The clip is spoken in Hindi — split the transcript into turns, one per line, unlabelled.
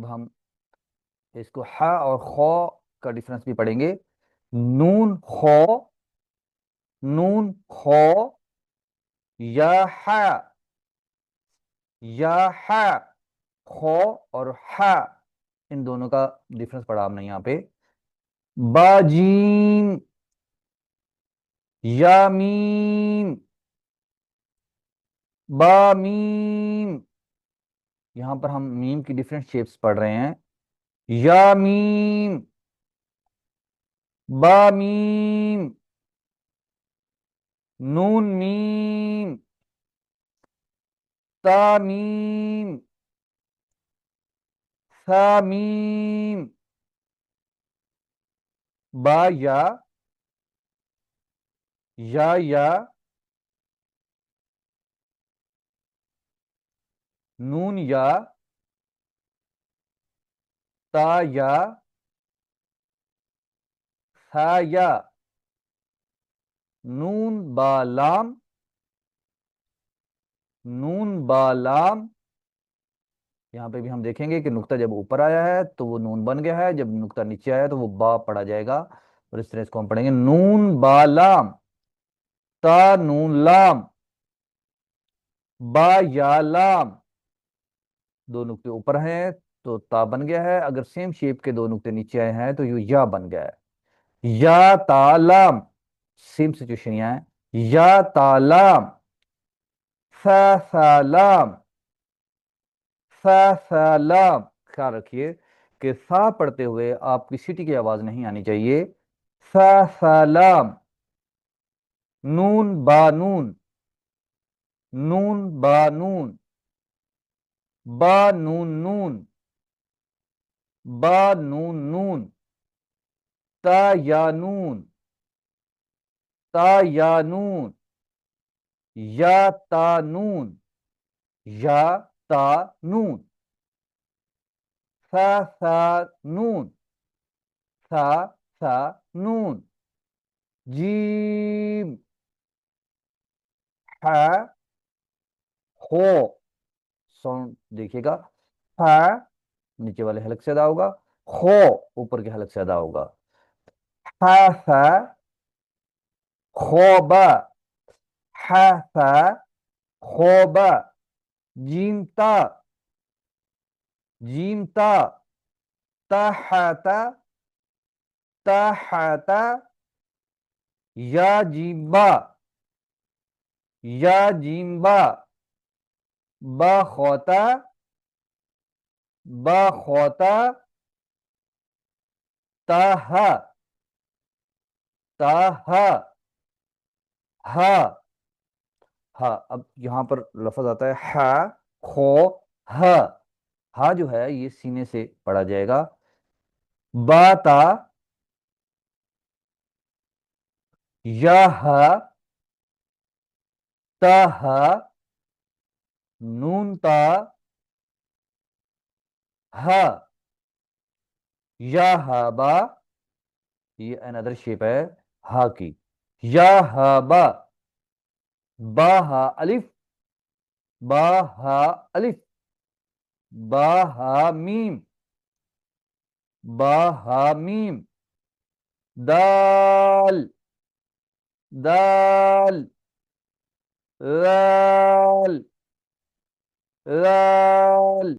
अब हम इसको ह और खो का डिफरेंस भी पढ़ेंगे। नून खो, नून खो, या है, या है, खो और है, इन दोनों का डिफरेंस पढ़ा हमने यहाँ पे। बाजीम, यामीम, बामीम, यहां पर हम मीम की डिफरेंट शेप्स पढ़ रहे हैं। यामीम, बामीम, नून मीम, तामीम, सामीम, बा या, नून या, ता या, सा या, नून बा लाम, नून बा लाम। यहाँ पे भी हम देखेंगे कि नुक्ता जब ऊपर आया है तो वो नून बन गया है, जब नुक्ता नीचे आया तो वो बा पढ़ा जाएगा। और इस तरह इसको हम पढ़ेंगे, नून बा लाम, ता नून लाम, बा या लाम। दो नुक्ते ऊपर हैं तो ता बन गया है, अगर सेम शेप के दो नुक्ते नीचे आए हैं तो ये या बन गया है। या तालाम, सेम सिचुएशन यहाँ है। या तालाम, सा सालाम, सा सालाम। ख्याल रखिए कि सा पढ़ते हुए आपकी सीटी की आवाज नहीं आनी चाहिए। सा सालाम, नून बा नून, नून बा नून, बा नून नून, बा नून नून, ता या नून, ता या नून, या ता नून, या ता नून, सा सा नून, सा सा नून, जीम, है, हो। साउंड देखिएगा, है नीचे वाले हलक से अदा होगा, हो ऊपर के हलक से अदा होगा। है, खोबा, है, खोबा, जीमता, जीमता, तहता, तहता, या जीबा, या जीम्बा, बखोता, बखोता, तहा, तहा, हा। हा, अब यहां पर लफ्ज आता है हा, खो, हा। हा जो है ये सीने से पढ़ा जाएगा। बाता, यहा, तहा, नूनता, हा, यहाबा। ये अनदर शेप है हा की। यहाबा, बा हा अलिफ, बा हा अलिफ, बा हा मीम, बा हा मीम, दाल, दाल, लाल, लाल।